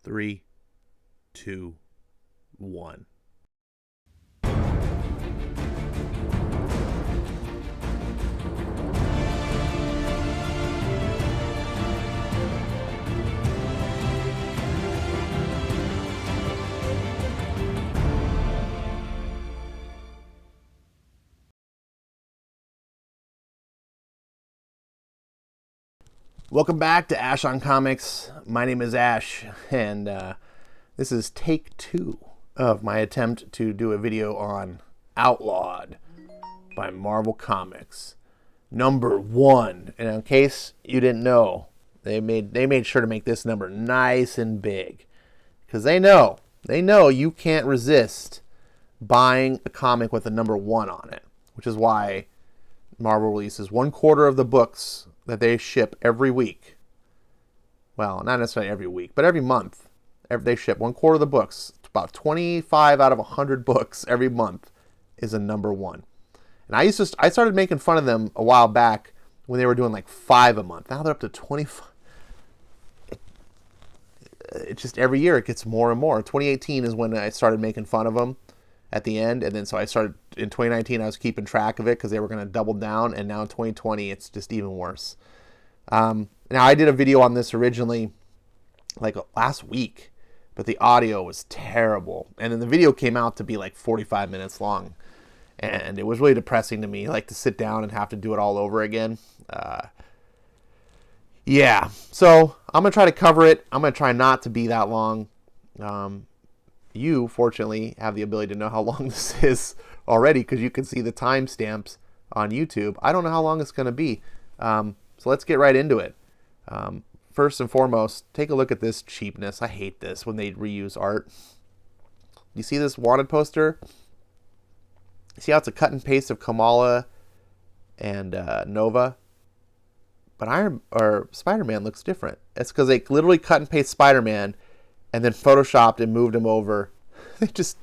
3, 2, 1. Welcome back to Ash on Comics. My name is Ash, and this is take 2 of my attempt to do a video on Outlawed by Marvel Comics. Number 1. And in case you didn't know, they made sure to make this number nice and big, because they know you can't resist buying a comic with a number 1 on it, which is why Marvel releases 1/4 of the books that they ship every week. Well, not necessarily every week, but every month. They ship 1/4 of the books. About 25 out of 100 books every month is a number 1. And I started making fun of them a while back when they were doing like 5 a month. Now they're up to 25. It's just every year it gets more and more. 2018 is when I started making fun of them at the end, and then so I started in 2019. I was keeping track of it because they were going to double down, and now in 2020 it's just even worse. Now I did a video on this originally like last week, but the audio was terrible, and then the video came out to be like 45 minutes long, and it was really depressing to me, like to sit down and have to do it all over again. Yeah, so I'm gonna try to cover it. I'm gonna try not to be that long. You, fortunately, have the ability to know how long this is already because you can see the timestamps on YouTube. I don't know how long it's going to be. So let's get right into it. First and foremost, take a look at this cheapness. I hate this when they reuse art. You see this wanted poster? See how it's a cut and paste of Kamala and Nova? But Spider-Man looks different. It's because they literally cut and paste Spider-Man and then photoshopped and moved him over. This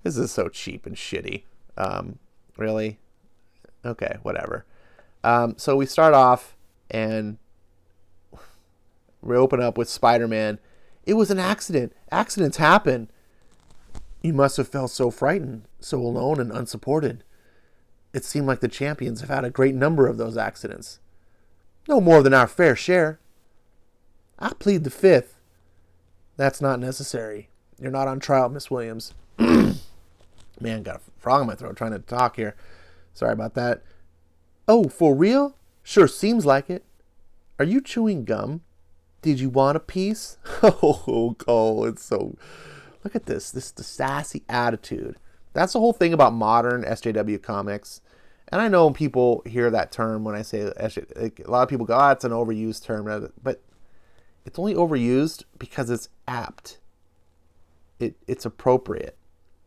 is so cheap and shitty. Really? Okay, whatever. So we start off and we open up with Spider-Man. It was an accident. Accidents happen. You must have felt so frightened, so alone and unsupported. It seemed like the champions have had a great number of those accidents. No more than our fair share. I plead the fifth. That's not necessary. You're not on trial, Miss Williams. Man, got a frog in my throat trying to talk here. Sorry about that. Oh, for real? Sure seems like it. Are you chewing gum? Did you want a piece? Oh, it's so... Look at this. The sassy attitude. That's the whole thing about modern SJW comics. And I know people hear that term when I say SJ, like, a lot of people go, it's an overused term. But it's only overused because it's apt. It's appropriate.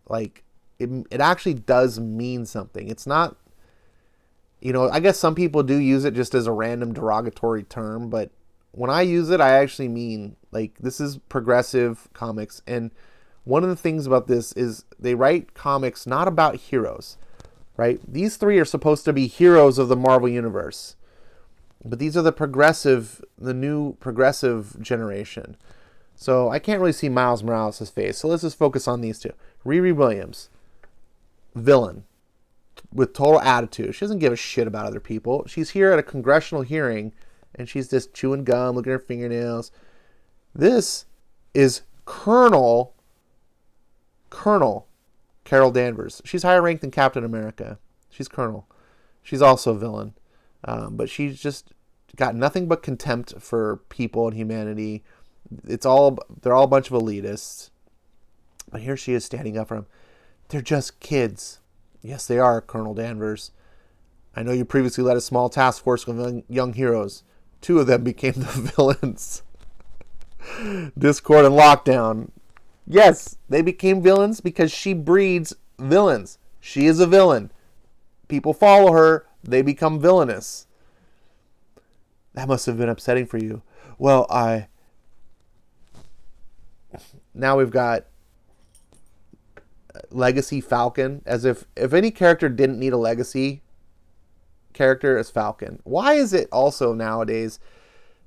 Like, it actually does mean something. It's not, I guess some people do use it just as a random derogatory term, but when I use it, I actually mean, like, this is progressive comics. And one of the things about this is they write comics not about heroes, right? These 3 are supposed to be heroes of the Marvel Universe. But these are the new progressive generation. So I can't really see Miles Morales' face. So let's just focus on these 2. Riri Williams, villain with total attitude. She doesn't give a shit about other people. She's here at a congressional hearing, and she's just chewing gum, looking at her fingernails. This is Colonel Carol Danvers. She's higher ranked than Captain America. She's Colonel. She's also a villain. But she's just got nothing but contempt for people and humanity. They're all a bunch of elitists. But here she is standing up for them. They're just kids. Yes, they are, Colonel Danvers. I know you previously led a small task force of young heroes. 2 of them became the villains. Discord and Lockdown. Yes, they became villains because she breeds villains. She is a villain. People follow her. They become villainous. That must have been upsetting for you. Well, now we've got Legacy Falcon, as if any character didn't need a legacy character as Falcon. Why is it also nowadays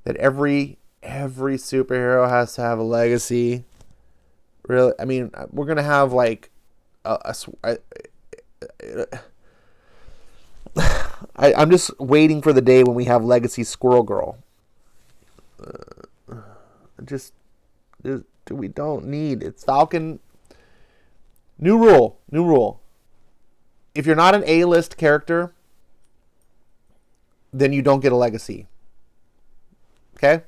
that every every superhero has to have a legacy. Really, I mean, we're gonna have like I'm just waiting for the day when we have Legacy Squirrel Girl. We don't need it's Falcon. New rule. If you're not an A-list character, then you don't get a legacy. Okay?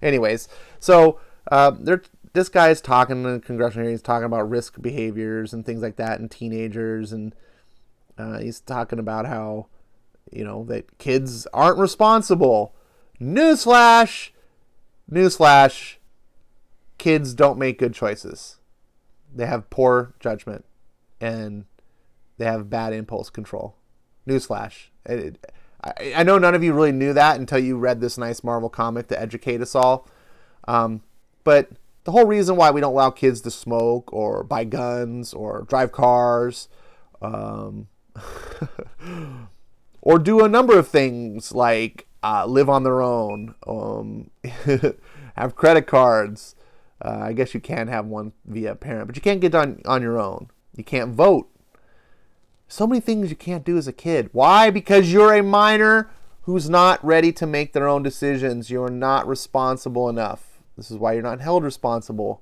Anyways, so this guy is talking in the congressional hearing. He's talking about risk behaviors and things like that in teenagers, and he's talking about how, that kids aren't responsible. Newsflash, kids don't make good choices. They have poor judgment, and they have bad impulse control. Newsflash. I know none of you really knew that until you read this nice Marvel comic to educate us all. But the whole reason why we don't allow kids to smoke or buy guns or drive cars or do a number of things like live on their own, have credit cards. I guess you can have one via a parent, but you can't get on your own. You can't vote. So many things you can't do as a kid. Why? Because you're a minor who's not ready to make their own decisions. You're not responsible enough. This is why you're not held responsible.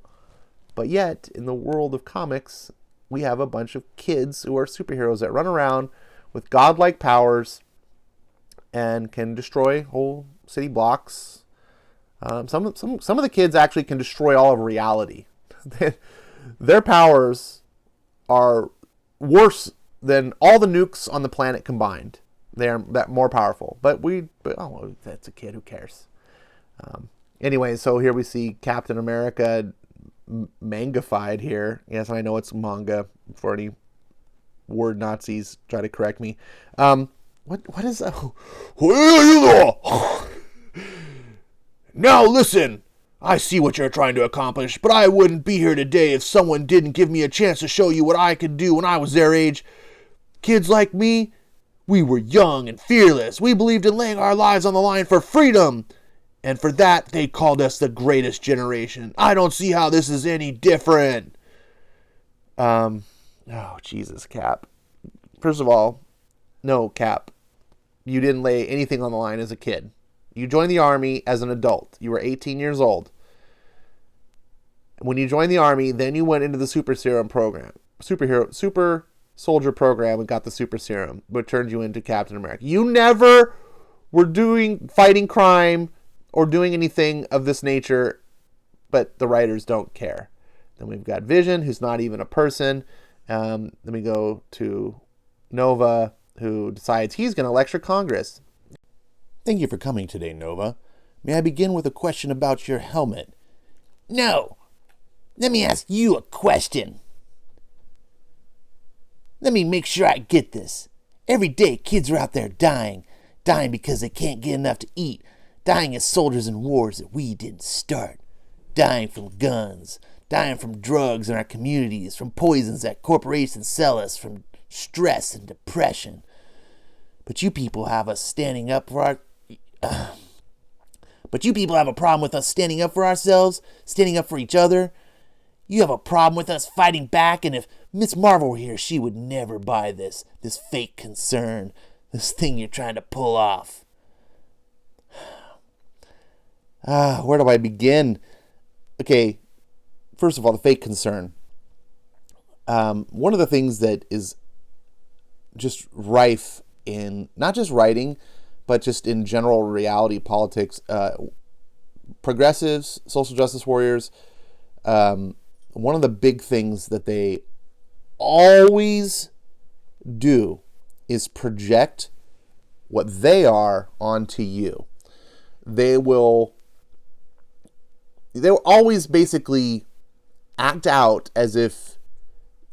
But yet, in the world of comics, we have a bunch of kids who are superheroes that run around with godlike powers and can destroy whole city blocks. Some of the kids actually can destroy all of reality. Their powers are worse than all the nukes on the planet combined. They are that more powerful. But that's a kid. Who cares? Anyway, so here we see Captain America mangified here. Yes, I know it's manga. For any word Nazis try to correct me. What is that? Now listen, I see what you're trying to accomplish, but I wouldn't be here today if someone didn't give me a chance to show you what I could do when I was their age. Kids like me, we were young and fearless. We believed in laying our lives on the line for freedom. And for that, they called us the greatest generation. I don't see how this is any different. Oh, Jesus, Cap. First of all, no, Cap. You didn't lay anything on the line as a kid. You joined the Army as an adult. You were 18 years old. When you joined the Army, then you went into the super soldier program and got the super serum, which turned you into Captain America. You never were fighting crime or doing anything of this nature, but the writers don't care. Then we've got Vision, who's not even a person. Then we go to Nova, who decides he's going to lecture Congress. Thank you for coming today, Nova. May I begin with a question about your helmet? No. Let me ask you a question. Let me make sure I get this. Every day, kids are out there dying because they can't get enough to eat, dying as soldiers in wars that we didn't start, dying from guns, dying from drugs in our communities, from poisons that corporations sell us, from stress and depression. But you people have us standing up for But you people have a problem with us standing up for ourselves, standing up for each other. You have a problem with us fighting back, and if Miss Marvel were here, she would never buy this fake concern, this thing you're trying to pull off. Where do I begin? Okay, first of all, the fake concern. One of the things that is just rife in not just writing, but just in general reality politics, progressives, social justice warriors, one of the big things that they always do is project what they are onto you. They will always basically act out as if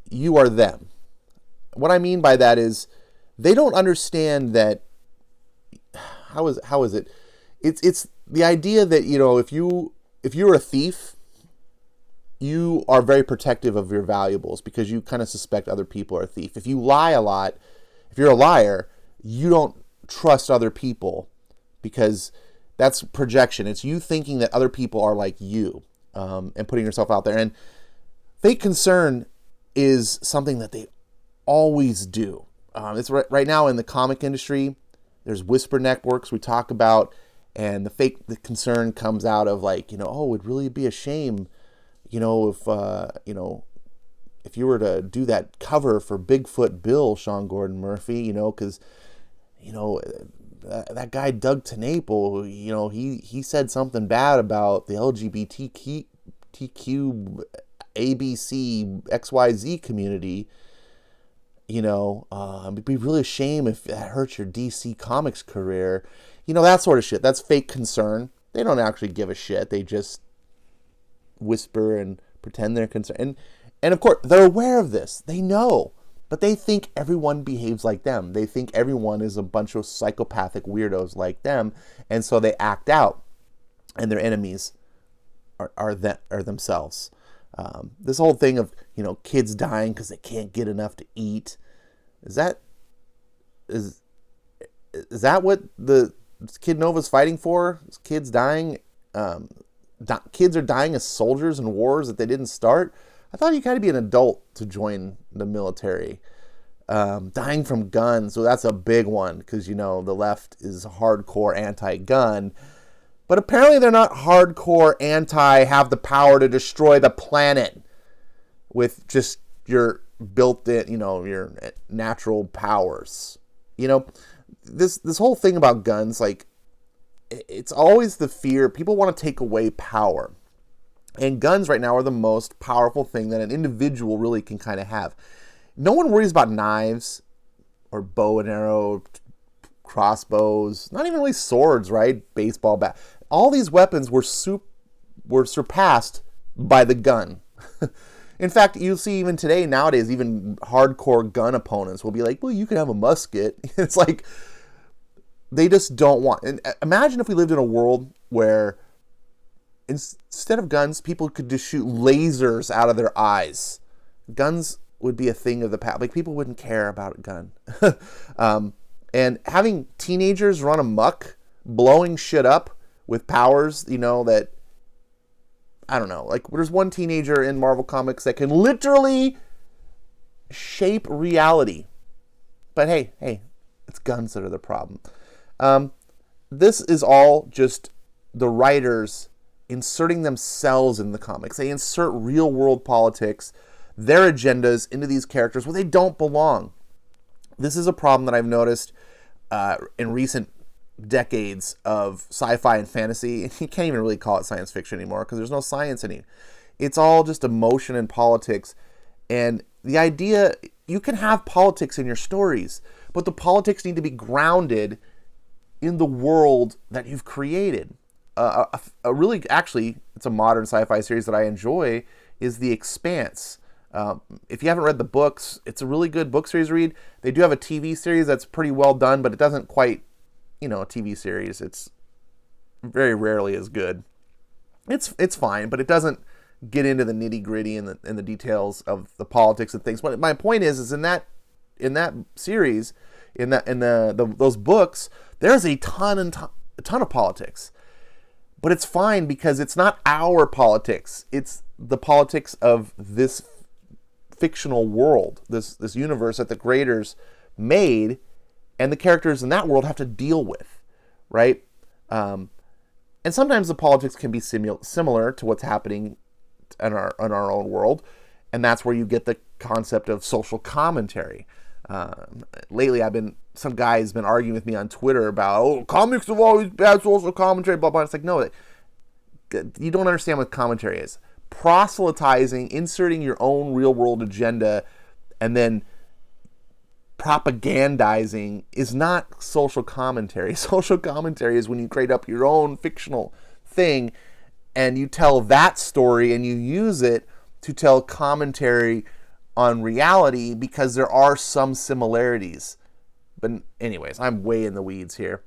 you are them. What I mean by that is they don't understand that. How is it? It's the idea that, if you're a thief, you are very protective of your valuables because you kind of suspect other people are a thief. If you lie a lot, if you're a liar, you don't trust other people because That's projection. It's you thinking that other people are like you, and putting yourself out there. And fake concern is something that they always do. It's right now in the comic industry. There's whisper networks we talk about, and the concern comes out of like, oh, it'd really be a shame, if you were to do that cover for Bigfoot Bill, Sean Gordon Murphy, because that guy Doug TeNapel, he said something bad about the LGBTQ ABC XYZ community. It'd be really a shame if that hurts your DC Comics career. That sort of shit. That's fake concern. They don't actually give a shit. They just whisper and pretend they're concerned. And of course, they're aware of this. They know. But they think everyone behaves like them. They think everyone is a bunch of psychopathic weirdos like them. And so they act out. And their enemies are themselves. This whole thing of, kids dying because they can't get enough to eat. Is that what the Kid Nova's fighting for? Is kids dying? Kids are dying as soldiers in wars that they didn't start? I thought you got to be an adult to join the military. Dying from guns, so that's a big one because, the left is hardcore anti-gun. But apparently they're not hardcore have the power to destroy the planet with just your built-in, your natural powers. This whole thing about guns, like, it's always the fear. People want to take away power. And guns right now are the most powerful thing that an individual really can kind of have. No one worries about knives or bow and arrow, crossbows, not even really swords, right? Baseball bat. All these weapons were surpassed by the gun. In fact, you'll see even today, nowadays, even hardcore gun opponents will be like, well, you can have a musket. It's like, they just don't want. And imagine if we lived in a world where instead of guns, people could just shoot lasers out of their eyes. Guns would be a thing of the past. Like, people wouldn't care about a gun. And having teenagers run amok, blowing shit up with powers, that, I don't know. Like, there's one teenager in Marvel Comics that can literally shape reality. But hey, it's guns that are the problem. This is all just the writers inserting themselves in the comics. They insert real world politics, their agendas into these characters where they don't belong. This is a problem that I've noticed in recent decades of sci-fi and fantasy. You can't even really call it science fiction anymore because there's no science in it. It's all just emotion and politics. And the idea, you can have politics in your stories, but the politics need to be grounded in the world that you've created. Really, actually, it's a modern sci-fi series that I enjoy, is The Expanse. If you haven't read the books, it's a really good book series to read. They do have a TV series that's pretty well done, but it doesn't quite, a TV series. It's very rarely as good. It's fine, but it doesn't get into the nitty-gritty and the details of the politics and things. But my point is in that series, in those books, there's a ton of politics. But it's fine because it's not our politics. It's the politics of this fictional world, this universe that the creators made, and the characters in that world have to deal with, right? And sometimes the politics can be similar to what's happening in our own world, and that's where you get the concept of social commentary. Lately, some guy has been arguing with me on Twitter about, comics have always had social commentary, blah, blah. It's like, no, you don't understand what commentary is. Proselytizing, inserting your own real world agenda, and then propagandizing is not social commentary. Social commentary is when you create up your own fictional thing and you tell that story and you use it to tell commentary on reality because there are some similarities. But anyways, I'm way in the weeds here.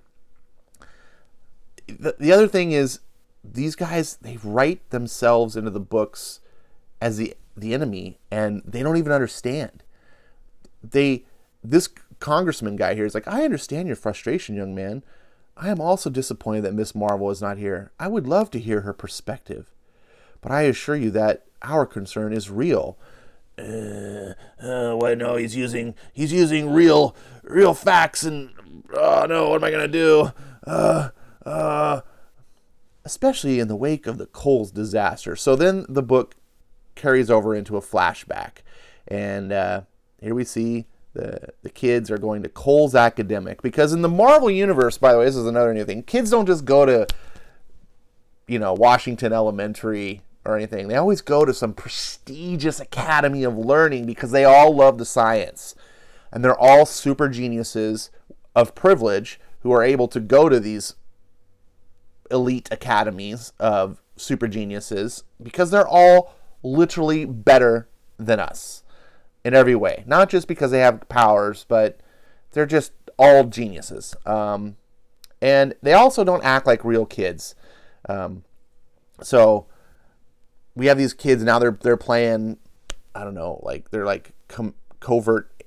The other thing is, these guys, they write themselves into the books as the enemy, and they don't even understand. This congressman guy here is like, I understand your frustration, young man. I am also disappointed that Miss Marvel is not here. I would love to hear her perspective. But I assure you that our concern is real. Wait, no, he's using real facts, and oh no, what am I gonna do? Especially in the wake of the Coles disaster. So then the book carries over into a flashback, and here we see the kids are going to Coles Academic, because in the Marvel universe, by the way, this is another new thing. Kids don't just go to Washington Elementary or anything. They always go to some prestigious academy of learning because they all love the science. And they're all super geniuses of privilege who are able to go to these elite academies of super geniuses because they're all literally better than us in every way. Not just because they have powers, but they're just all geniuses. And they also don't act like real kids. So we have these kids now. They're playing, I don't know, like they're like covert,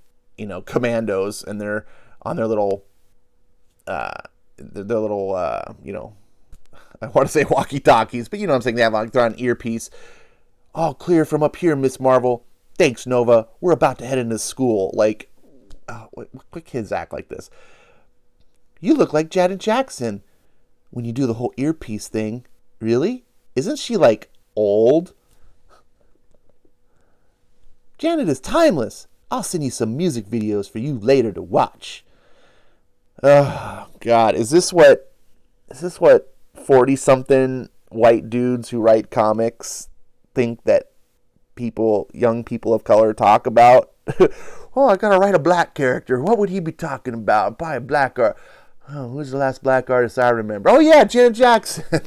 commandos, and they're on their little, I want to say walkie-talkies, but you know what I'm saying. They have they're on earpiece. All clear from up here, Miss Marvel. Thanks, Nova. We're about to head into school. Like, what kids act like this? You look like Janet Jackson when you do the whole earpiece thing. Really? Isn't she old? Janet is timeless. I'll send you some music videos for you later to watch. Oh God, is this what 40-something white dudes who write comics think that young people of color talk about? Oh, I gotta write a black character. What would he be talking about? By a black art. Oh, who's the last black artist I remember? Oh yeah, Janet Jackson.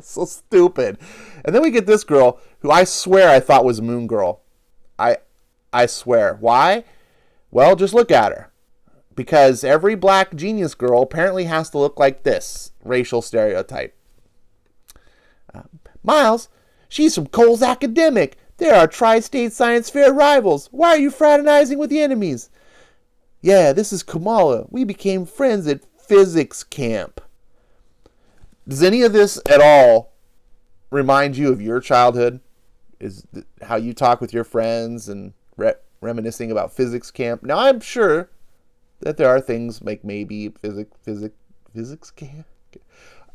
So stupid. And then we get this girl who I swear I thought was Moon Girl. I swear. Why? Well, just look at her. Because every black genius girl apparently has to look like this racial stereotype. Miles, she's from Coles Academic. They're our tri-state science fair rivals. Why are you fraternizing with the enemies? Yeah, this is Kamala. We became friends at physics camp. Does any of this at all remind you of your childhood? Is how you talk with your friends and reminiscing about physics camp? Now, I'm sure that there are things like maybe physics camp.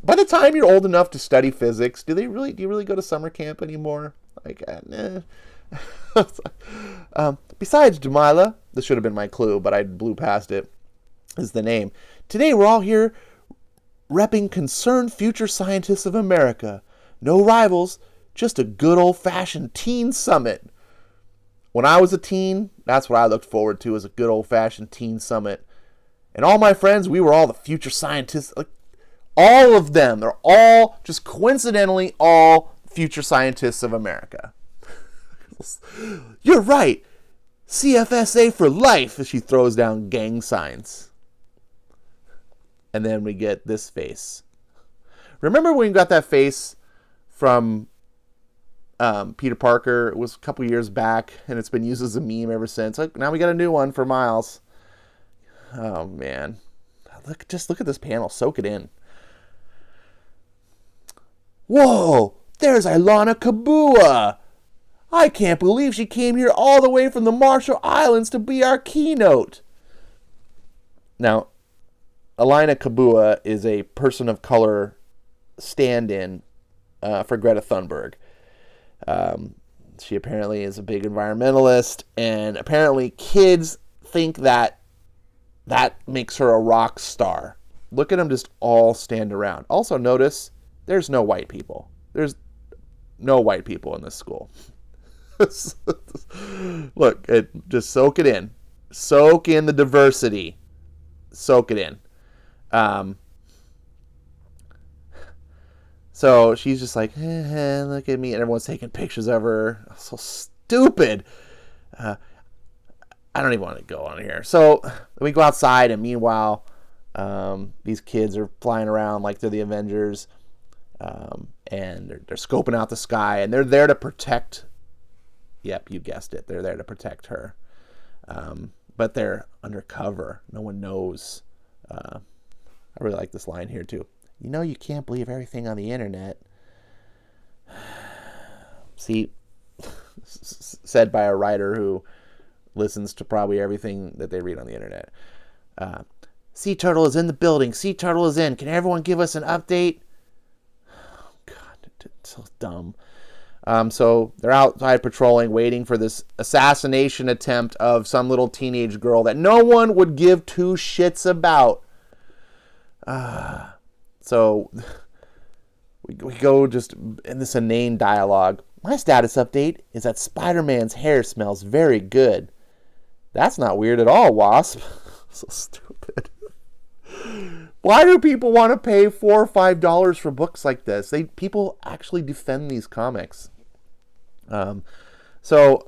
By the time you're old enough to study physics, do you really go to summer camp anymore? Nah. Besides, Delilah, this should have been my clue, but I blew past it, is the name. Today we're all here repping concerned future scientists of America. No rivals, just a good old-fashioned teen summit. When I was a teen, that's what I looked forward to, as a good old-fashioned teen summit. And all my friends, we were all the future scientists. All of them. They're all, just coincidentally, all future scientists of America. You're right. CFSA for life, as she throws down gang signs. And then we get this face. Remember when we got that face from Peter Parker? It was a couple years back, and it's been used as a meme ever since. Now we got a new one for Miles. Oh, man. Look at this panel. Soak it in. Whoa! There's Ilana Kabua! I can't believe she came here all the way from the Marshall Islands to be our keynote. Now, Ilana Kabua is a person of color stand-in for Greta Thunberg. She apparently is a big environmentalist, and apparently kids think that makes her a rock star. Look at them just all stand around. Also notice there's no white people. There's no white people in this school. Look, just soak it in. Soak in the diversity. Soak it in. So she's just like, look at me, and everyone's taking pictures of her. So stupid. I don't even want to go on here. So we go outside, and meanwhile, these kids are flying around like they're the Avengers, and they're scoping out the sky, and they're there to protect. Yep, you guessed it. They're there to protect her, but they're undercover. No one knows. I I really like this line here too. You know you can't believe everything on the internet. See, said by a writer who listens to probably everything that they read on the internet. Sea Turtle is in the building. Sea Turtle is in. Can everyone give us an update? Oh, God, it's so dumb. So they're outside patrolling, waiting for this assassination attempt of some little teenage girl that no one would give two shits about. So we go just in this inane dialogue. My status update is that Spider-Man's hair smells very good. That's not weird at all, Wasp. So stupid. Why do people want to pay $4 or $5 for books like this? People actually defend these comics. So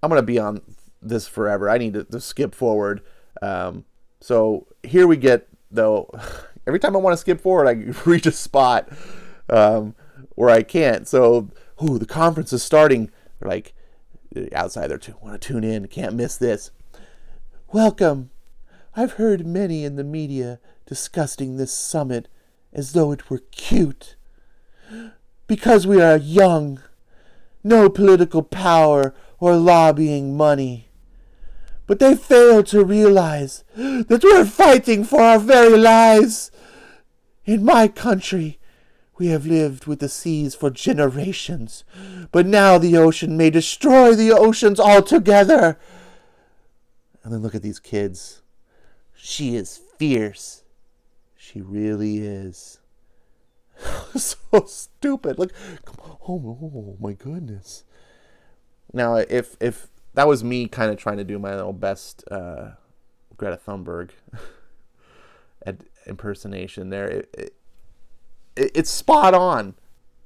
I'm going to be on this forever. I need to skip forward. So here we get, though, every time I want to skip forward, I reach a spot where I can't. So, the conference is starting. They're like, outside, they want to tune in. Can't miss this. Welcome. I've heard many in the media discussing this summit as though it were cute. Because we are young. No political power or lobbying money. But they fail to realize that we're fighting for our very lives. In my country, we have lived with the seas for generations, but now the ocean may destroy the oceans altogether. And then look at these kids. She is fierce. She really is. So stupid. Look, oh my goodness. Now, if that was me kind of trying to do my little best Greta Thunberg impersonation there, it's spot on.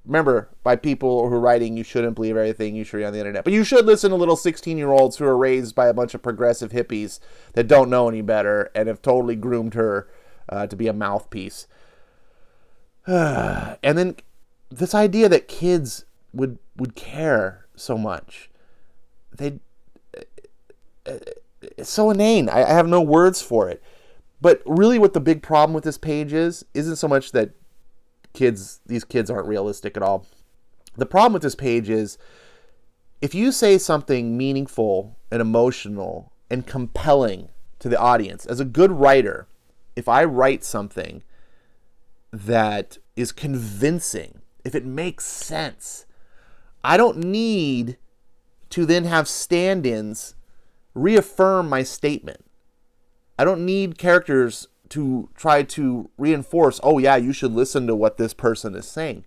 Remember, by people who are writing, you shouldn't believe everything you should read on the internet. But you should listen to little 16-year-olds who are raised by a bunch of progressive hippies that don't know any better and have totally groomed her to be a mouthpiece. And then this idea that kids would care so much. It's so inane. I have no words for it. But really what the big problem with this page isn't so much that these kids aren't realistic at all. The problem with this page is if you say something meaningful and emotional and compelling to the audience, as a good writer, if I write something that is convincing, if it makes sense, I don't need to then have stand-ins reaffirm my statement. I don't need characters to try to reinforce, oh yeah, you should listen to what this person is saying.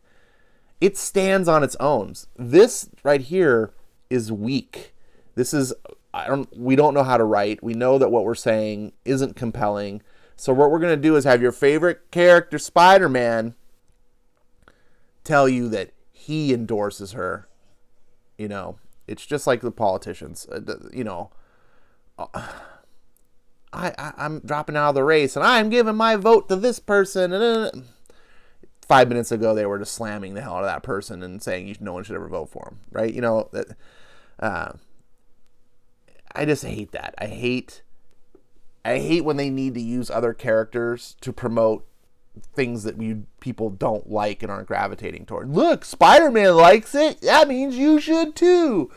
It stands on its own. This right here is weak. We don't know how to write. We know that what we're saying isn't compelling. So what we're going to do is have your favorite character, Spider-Man, tell you that he endorses her. It's just like the politicians. I'm dropping out of the race and I'm giving my vote to this person. 5 minutes ago, they were just slamming the hell out of that person and saying no one should ever vote for him, right? I just hate that. I hate when they need to use other characters to promote things that people don't like and aren't gravitating toward. Look, Spider-Man likes it. That means you should too.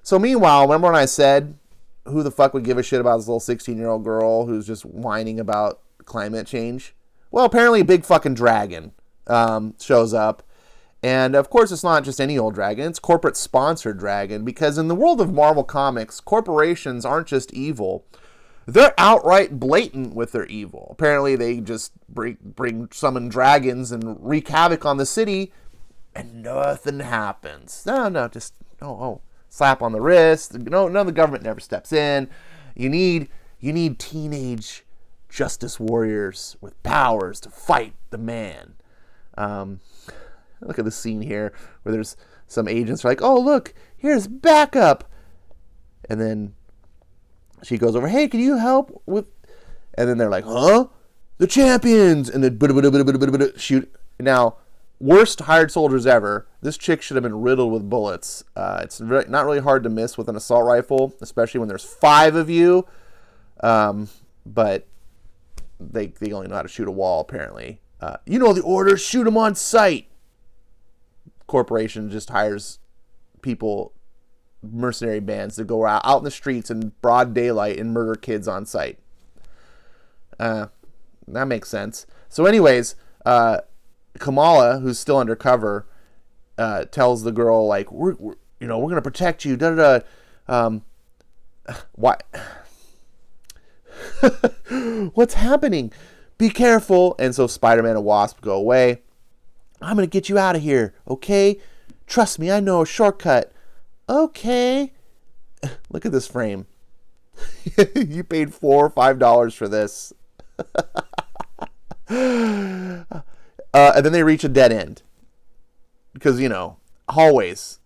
So meanwhile, remember when I said, who the fuck would give a shit about this little 16-year-old girl who's just whining about climate change? Well, apparently a big fucking dragon shows up. And of course, it's not just any old dragon. It's corporate-sponsored dragon. Because in the world of Marvel Comics, corporations aren't just evil. They're outright blatant with their evil. Apparently, they just summon dragons and wreak havoc on the city. And nothing happens. Just slap on the wrist. No, the government never steps in. You need teenage justice warriors with powers to fight the man. Look at the scene here where there's some agents who are like, oh, look, here's backup. And then she goes over, hey, can you help with... And then they're like, huh? The champions! And then shoot. Now, worst hired soldiers ever. This chick should have been riddled with bullets. It's not really hard to miss with an assault rifle, especially when there's 5 of you. But they only know how to shoot a wall, apparently. You know the order, shoot them on sight. Corporation just hires people, mercenary bands, to go out in the streets in broad daylight and murder kids on sight. That makes sense. So anyways, Kamala, who's still undercover, tells the girl, like, we're going to protect you. Why? What's happening? Be careful. And so Spider-Man and Wasp go away. I'm going to get you out of here, okay? Trust me, I know a shortcut. Okay. Look at this frame. You paid $4 or $5 for this. And then they reach a dead end. Because, hallways.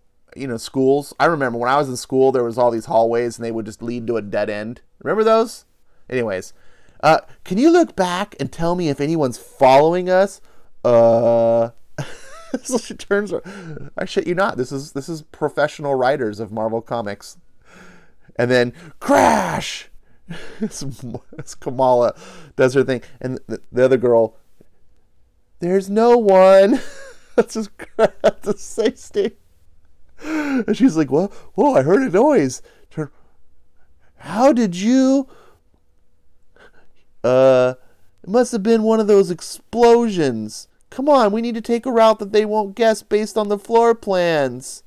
Schools. I remember when I was in school, there was all these hallways and they would just lead to a dead end. Remember those? Anyways. Can you look back and tell me if anyone's following us? So she turns. I shit you not. This is professional writers of Marvel Comics. And then crash. As Kamala does her thing, and the other girl. There's no one. That's just the safe state. And she's like, "Whoa! I heard a noise. How did you? It must have been one of those explosions. Come on, we need to take a route that they won't guess based on the floor plans."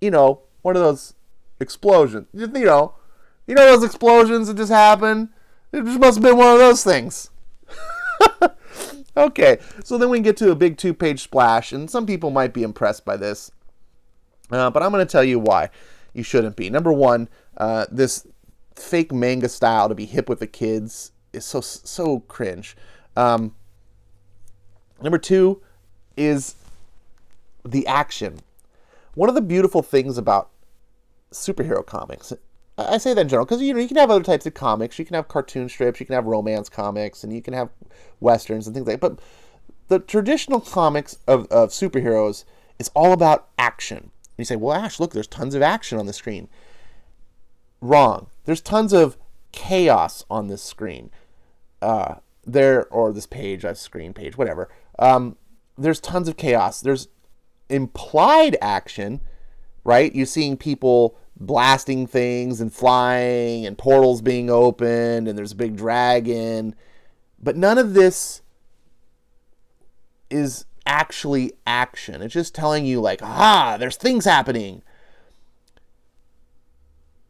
One of those explosions. Those explosions that just happened? It just must have been one of those things. Okay, so then we get to a big 2-page splash, and some people might be impressed by this. But I'm going to tell you why you shouldn't be. Number one, this fake manga style to be hip with the kids is so cringe. Number two is the action. One of the beautiful things about superhero comics, I say that in general, because you can have other types of comics. You can have cartoon strips, you can have romance comics, and you can have westerns and things like that. But the traditional comics of superheroes is all about action. And you say, well, Ash, look, there's tons of action on the screen. Wrong. There's tons of chaos on this screen. Or this page, a screen page, whatever. There's tons of chaos. There's implied action, right? You're seeing people blasting things and flying and portals being opened and there's a big dragon. But none of this is actually action. It's just telling you, like, aha, there's things happening.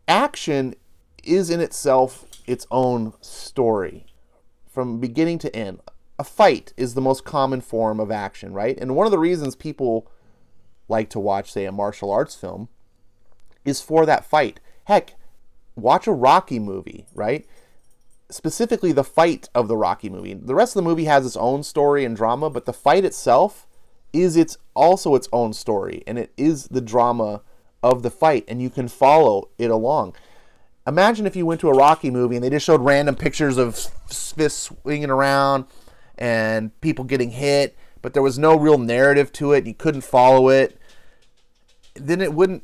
Action is in itself its own story from beginning to end. A fight is the most common form of action, right? And one of the reasons people like to watch, say, a martial arts film is for that fight. Heck, watch a Rocky movie, right? Specifically the fight of the Rocky movie. The rest of the movie has its own story and drama, but the fight itself is also its own story, and it is the drama of the fight, and you can follow it along. Imagine if you went to a Rocky movie and they just showed random pictures of fists swinging around and people getting hit, but there was no real narrative to it, and you couldn't follow it. Then it would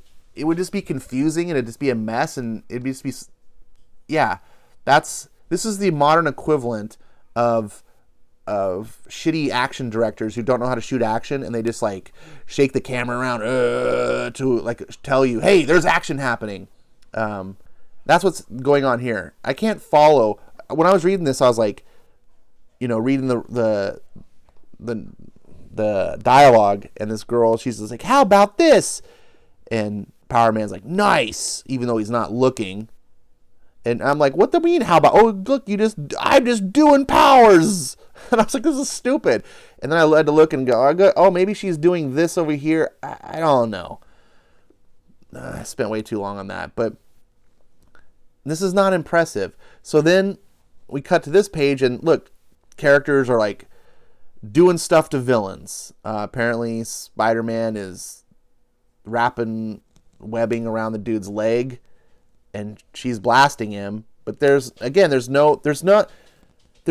just be confusing, and it'd just be a mess, and it'd just be, this is the modern equivalent of shitty action directors who don't know how to shoot action, and they just like shake the camera around to like tell you, hey, there's action happening. That's what's going on here. I can't follow. When I was reading this, I was like, reading the dialogue, and this girl, she's just like, how about this? And Power Man's like, nice, even though he's not looking. And I'm like, what do you mean? How about, oh, look, I'm just doing powers. And I was like, this is stupid. And then I had to look and go, oh, maybe she's doing this over here. I don't know. I spent way too long on that. But this is not impressive. So then we cut to this page, and look, characters are like doing stuff to villains. Apparently Spider-Man is wrapping webbing around the dude's leg, and she's blasting him. But there's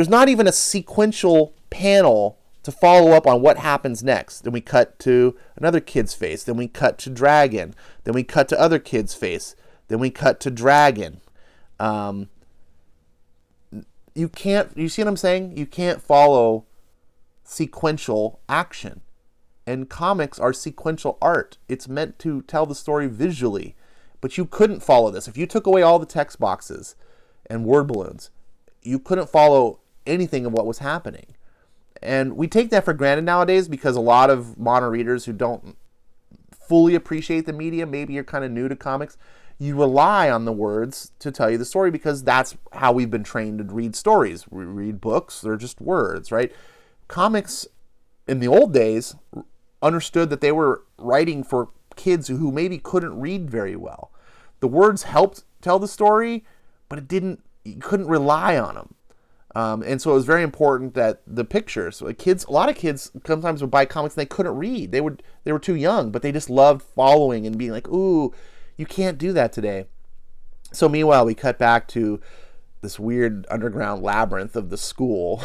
not even a sequential panel to follow up on what happens next. Then we cut to another kid's face. Then we cut to Dragon. Then we cut to other kid's face. Then we cut to Dragon. you see what I'm saying? You can't follow sequential action. And comics are sequential art. It's meant to tell the story visually. But you couldn't follow this. If you took away all the text boxes and word balloons, you couldn't follow anything of what was happening. And we take that for granted nowadays because a lot of modern readers who don't fully appreciate the media, maybe you're kind of new to comics, you rely on the words to tell you the story because that's how we've been trained to read stories. We read books, they're just words, right? Comics in the old days understood that they were writing for kids who maybe couldn't read very well. The words helped tell the story, but you couldn't rely on them. And so it was very important that the pictures, a lot of kids sometimes would buy comics and they couldn't read. They were too young, but they just loved following and being like, ooh, you can't do that today. So meanwhile, we cut back to this weird underground labyrinth of the school,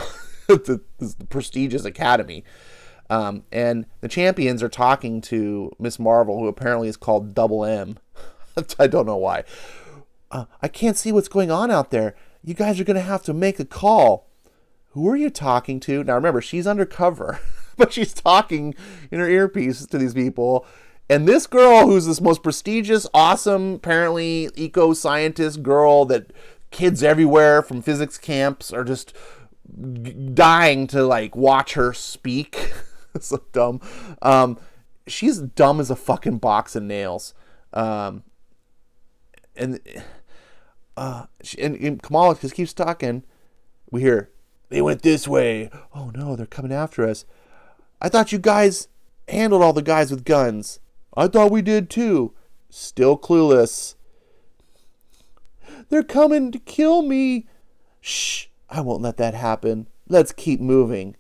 this prestigious academy. And the champions are talking to Miss Marvel, who apparently is called Double M. I don't know why. I can't see what's going on out there. You guys are going to have to make a call. Who are you talking to? Now remember, she's undercover, but she's talking in her earpiece to these people. And this girl, who's this most prestigious, awesome, apparently eco-scientist girl that kids everywhere from physics camps are just dying to like watch her speak. So dumb. She's dumb as a fucking box of nails. And Kamala just keeps talking. We hear, they went this way. Oh no, they're coming after us. I thought you guys handled all the guys with guns. I thought we did too. Still clueless. They're coming to kill me. Shh, I won't let that happen. Let's keep moving.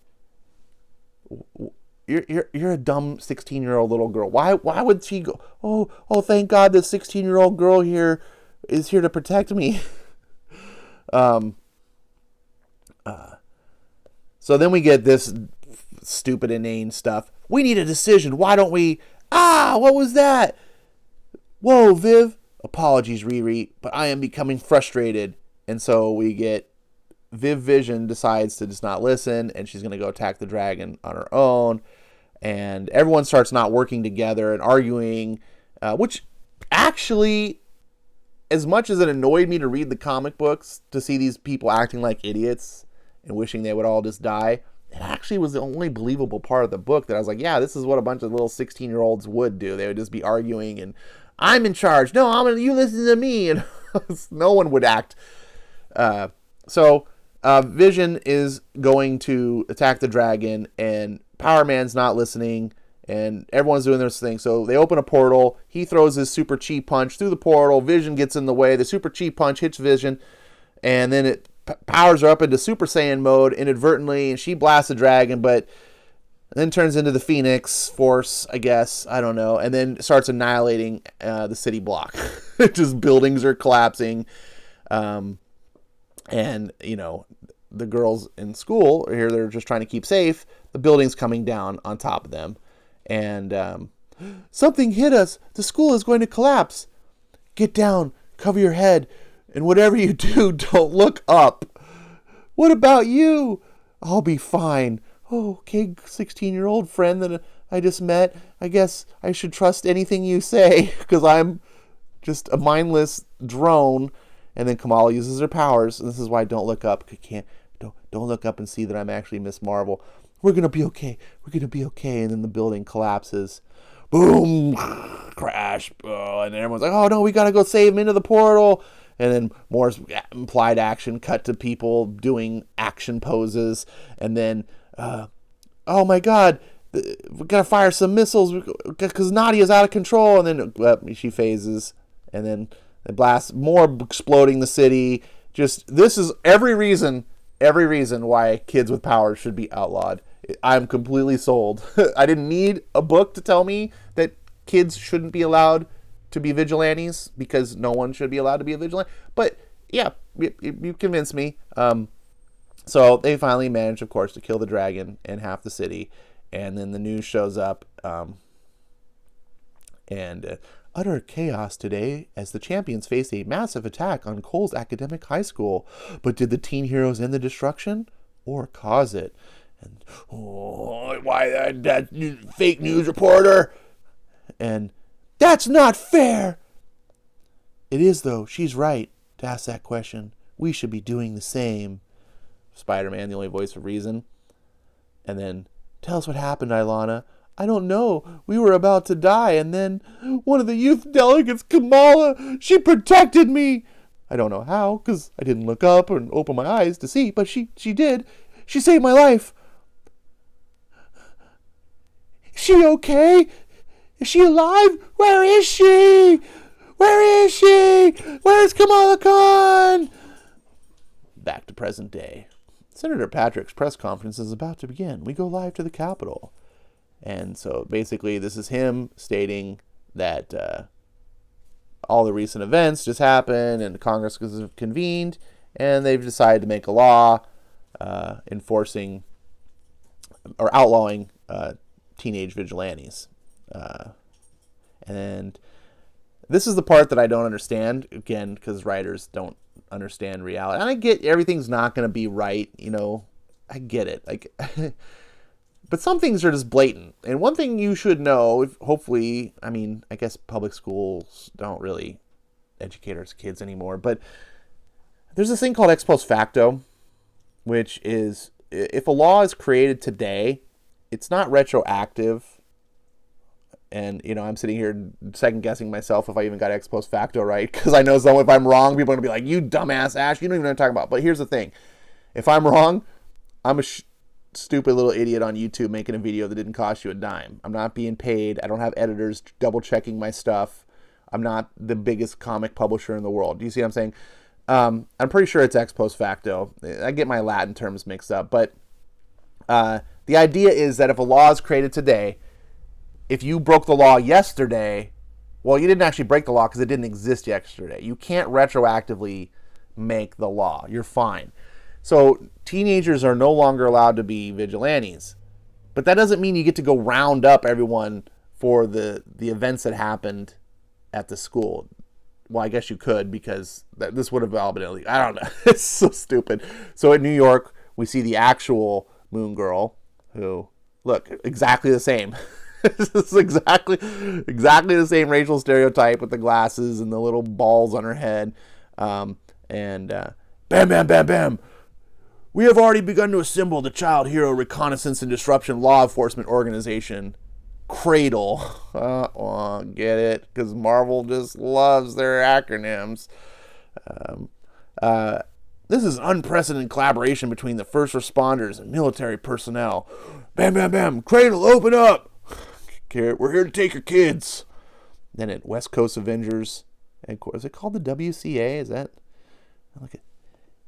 You're a dumb 16-year-old little girl. Why would she go? Oh, thank God this 16-year-old girl here is here to protect me. So then we get this stupid, inane stuff. We need a decision. Why don't we? What was that? Whoa, Viv. Apologies, Riri, but I am becoming frustrated. And so we get Viv Vision decides to just not listen, and she's going to go attack the dragon on her own. And everyone starts not working together and arguing, which actually, as much as it annoyed me to read the comic books, to see these people acting like idiots and wishing they would all just die, it actually was the only believable part of the book that I was like, yeah, this is what a bunch of little 16-year-olds would do. They would just be arguing and, I'm in charge. No, you listen to me. And no one would act. So Vision is going to attack the dragon, and Power Man's not listening, and everyone's doing their thing. So they open a portal. He throws his super chi punch through the portal. Vision gets in the way. The super chi punch hits Vision, and then it powers her up into Super Saiyan mode inadvertently, and she blasts the dragon, but then turns into the Phoenix Force, I guess. I don't know. And then starts annihilating the city block. Just buildings are collapsing. And, the girls in school here, they're just trying to keep safe. The building's coming down on top of them. And something hit us. The school is going to collapse. Get down. Cover your head. And whatever you do, don't look up. What about you? I'll be fine. Oh, okay, 16-year-old friend that I just met. I guess I should trust anything you say because I'm just a mindless drone. And then Kamala uses her powers. And this is why I don't look up. Don't look up and see that I'm actually Miss Marvel. We're going to be okay. We're going to be okay. And then the building collapses. Boom. Crash. And everyone's like, oh, no, we got to go save him into the portal. And then more implied action, cut to people doing action poses. And then, oh my God, we got to fire some missiles because Nadia's out of control. And then she phases. And then they blast, more exploding the city. This is every reason why kids with powers should be outlawed. I'm completely sold. I didn't need a book to tell me that kids shouldn't be allowed to be vigilantes because no one should be allowed to be a vigilante. But yeah, you convinced me. So they finally managed, of course, to kill the dragon and half the city. And then the news shows up. And Utter chaos today as the champions face a massive attack on Cole's academic high school. But did the teen heroes end the destruction or cause it? And, oh, why that fake news reporter? And, that's not fair! It is, though. She's right to ask that question. We should be doing the same. Spider-Man, the only voice of reason. And then, tell us what happened, Ilana. I don't know. We were about to die, and then one of the youth delegates, Kamala, she protected me. I don't know how, because I didn't look up and open my eyes to see, but she did. She saved my life. Is she okay? Is she alive? Where is she? Where is she? Where's Kamala Khan? Back to present day. Senator Patrick's press conference is about to begin. We go live to the Capitol. And so basically this is him stating that all the recent events just happened and Congress has convened and they've decided to make a law enforcing or outlawing teenage vigilantes. And this is the part that I don't understand, again, because writers don't understand reality. And I get everything's not going to be right, you know. I get it. Like, but some things are just blatant. And one thing you should know, hopefully, I mean, I guess public schools don't really educate our kids anymore, but there's this thing called ex post facto, which is if a law is created today, it's not retroactive. And, you know, I'm sitting here second guessing myself if I even got ex post facto right. Because I know if I'm wrong, people are going to be like, you dumbass Ash, you don't even know what I'm talking about. But here's the thing. If I'm wrong, I'm a stupid little idiot on YouTube making a video that didn't cost you a dime. I'm not being paid. I don't have editors double checking my stuff. I'm not the biggest comic publisher in the world. Do you see what I'm saying? I'm pretty sure it's ex post facto. I get my Latin terms mixed up. But the idea is that if a law is created today, if you broke the law yesterday, well, you didn't actually break the law because it didn't exist yesterday. You can't retroactively make the law. You're fine. So teenagers are no longer allowed to be vigilantes. But that doesn't mean you get to go round up everyone for the events that happened at the school. Well, I guess you could because this would have all been illegal. I don't know. It's so stupid. So in New York, we see the actual Moon Girl who look exactly the same. This is exactly the same racial stereotype with the glasses and the little balls on her head. Bam, bam, bam, bam. We have already begun to assemble the Child Hero Reconnaissance and Disruption Law Enforcement Organization, Cradle. Get it? Because Marvel just loves their acronyms. This is unprecedented collaboration between the first responders and military personnel. Bam, bam, bam. Cradle, open up. We're here to take your kids. Then at West Coast Avengers, is it called the WCA? Is that?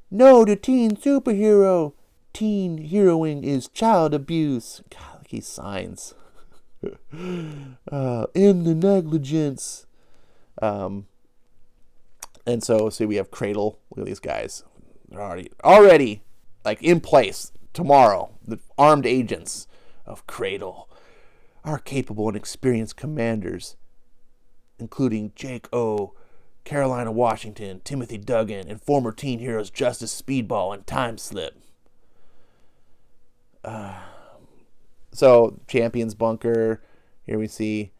No, the teen superhero. Teen heroing is child abuse. God, look, he signs. In the negligence. And so see, we have Cradle. Look at these guys. They're already like in place tomorrow. The armed agents of Cradle. Our capable and experienced commanders, including Jake O., Carolina Washington, Timothy Duggan, and former teen heroes Justice Speedball and Time Slip. So, Champion's Bunker. Here we see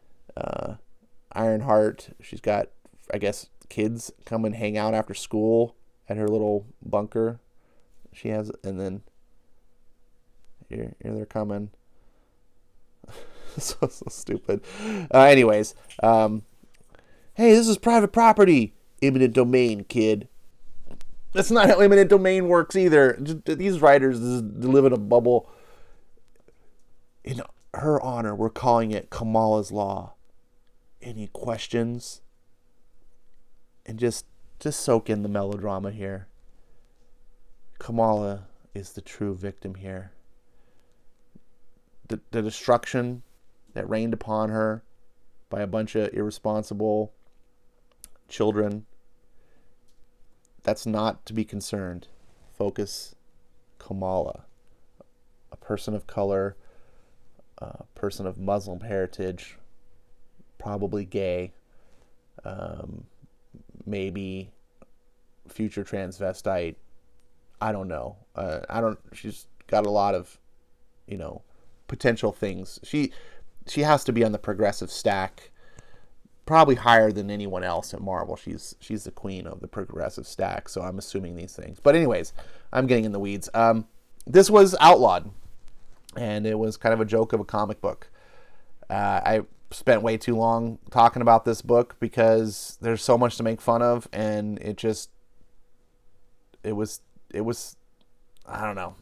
Ironheart. She's got, I guess, kids come and hang out after school at her little bunker. She has, and then here they're coming. so stupid. Anyways, hey, this is private property. Eminent domain, kid. That's not how eminent domain works either. These writers live in a bubble. In her honor, we're calling it Kamala's Law. Any questions? And just soak in the melodrama here. Kamala is the true victim here. The destruction that rained upon her by a bunch of irresponsible children, that's not to be concerned. Focus Kamala, a person of color, a person of Muslim heritage, probably gay, maybe future transvestite. I don't know. She's got a lot of, potential things. She has to be on the progressive stack, probably higher than anyone else at Marvel. She's the queen of the progressive stack, so I'm assuming these things. But anyways, I'm getting in the weeds. This was Outlawed, and it was kind of a joke of a comic book. I spent way too long talking about this book because there's so much to make fun of, and it was I don't know.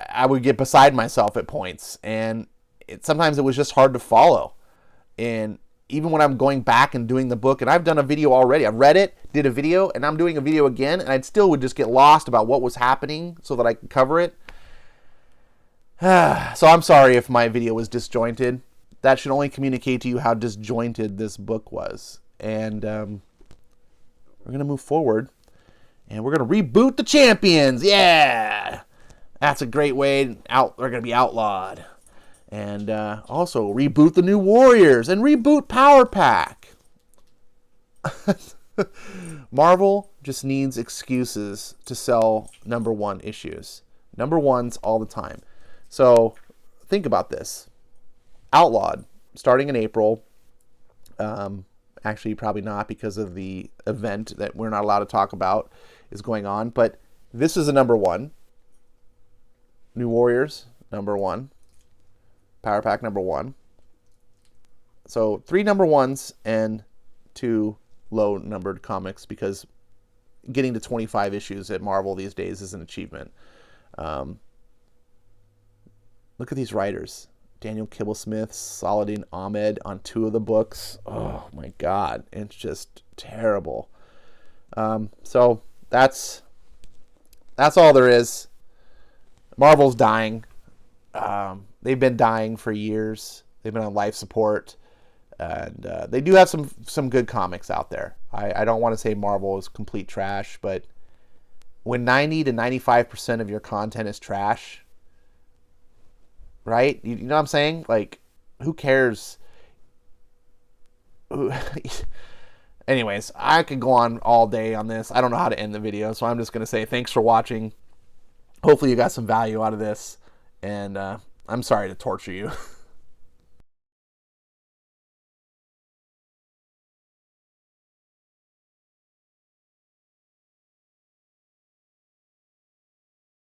I would get beside myself at points, and sometimes it was just hard to follow. And even when I'm going back and doing the book, and I've done a video already, I've read it, did a video, and I'm doing a video again, and I still would just get lost about what was happening so that I could cover it. So I'm sorry if my video was disjointed. That should only communicate to you how disjointed this book was. And we're going to move forward, and we're going to reboot the champions. Yeah! That's a great way. They're going to be outlawed. And also reboot the New Warriors and reboot Power Pack. Marvel just needs excuses to sell number one issues. Number ones all the time. So think about this. Outlawed, starting in April. Actually, probably not, because of the event that we're not allowed to talk about is going on. But this is a number one. New Warriors, number one. Power Pack, number one. So 3 number ones and 2 low-numbered comics, because getting to 25 issues at Marvel these days is an achievement. Look at these writers. Daniel Kibblesmith, Saladin Ahmed on 2 of the books. Oh, my God. It's just terrible. So that's all there is. Marvel's dying. They've been dying for years. They've been on life support. And they do have some good comics out there. I don't want to say Marvel is complete trash, but when 90 to 95% of your content is trash, right? You know what I'm saying? Like, who cares? Anyways, I could go on all day on this. I don't know how to end the video, so I'm just going to say thanks for watching. Hopefully you got some value out of this, and I'm sorry to torture you.